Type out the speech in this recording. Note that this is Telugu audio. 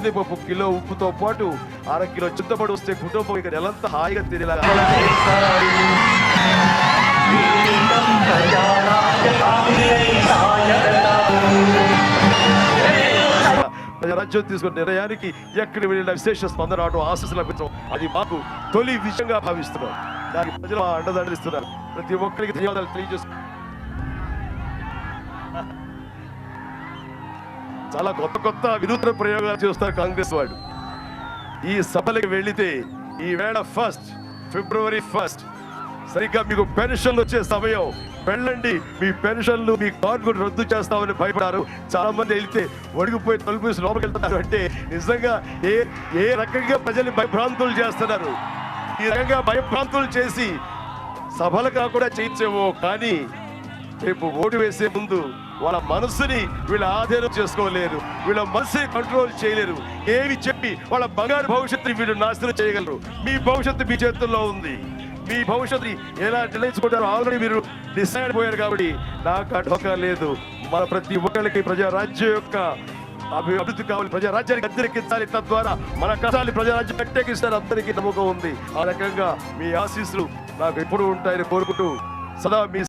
కందిపప్పు, కిలో ఉప్పుతో పాటు 1/2 కిలో చింతపండు వస్తే కుటుంబం ఇక నెలంతా హాయిగా తినేలా రాజ్యం తీసుకున్న నిర్ణయానికి ఎక్కడ వెళ్ళిన విశేష స్పందన రావడం, ఆశీస్సులు లభించడం అది మాకు తొలి విషయంగా భావిస్తున్నాం. దానికి ప్రజలు అండదండిస్తున్నారు. ప్రతి ఒక్కరికి ధన్యవాదాలు తెలియజేస్తున్నారు. చాలా కొత్త వినూత్న ప్రయోగాలు చేస్తారు కాంగ్రెస్ వాడు. ఈ సభలకు వెళితే ఈ వేళ ఫిబ్రవరి 1 సరిగ్గా మీకు పెన్షన్లు వచ్చే సమయం, వెళ్ళండి. మీ పెన్షన్లు, మీ కార్డు రద్దు చేస్తామని భయపడారు. చాలా మంది వెళ్తే ఒడిగిపోయి తలుపు లోపలికి వెళ్తున్నారు. అంటే నిజంగా ఏ రకంగా ప్రజల్ని భయభ్రాంతులు చేస్తున్నారు. ఈ రకంగా భయభ్రాంతులు చేసి సభలు కాకుండా చేయించేమో, కానీ రేపు ఓటు వేసే ముందు వాళ్ళ మనసుని వీళ్ళ ఆధీనం చేసుకోలేరు, వీళ్ళ మనసుని కంట్రోల్ చేయలేరు. ఏమి చెప్పి వాళ్ళ బంగారు భవిష్యత్తుని వీళ్ళు నాశనం చేయగలరు. మీ భవిష్యత్తు మీ చేతుల్లో ఉంది. మీ భవిష్యత్తుని ఎలా నిర్ణయించుకుంటారో ఆల్రెడీ మీరు డిసైడ్ పోయారు. కాబట్టి నాకు అడ్వకా లేదు. మన ప్రతి ఒక్కరికి ప్రజారాజ్యం యొక్క అభివృద్ధి కావాలి, ప్రజారాజ్యానికి అద్దెకెత్తాలి. తద్వారా మన కష్టాన్ని ప్రజారాజ్యం కట్టెకిస్తారు. అందరికీ నమ్మకం ఉంది. ఆ రకంగా మీ ఆశీస్సులు నాకు ఎప్పుడు ఉంటాయని కోరుకుంటూ సదా మీ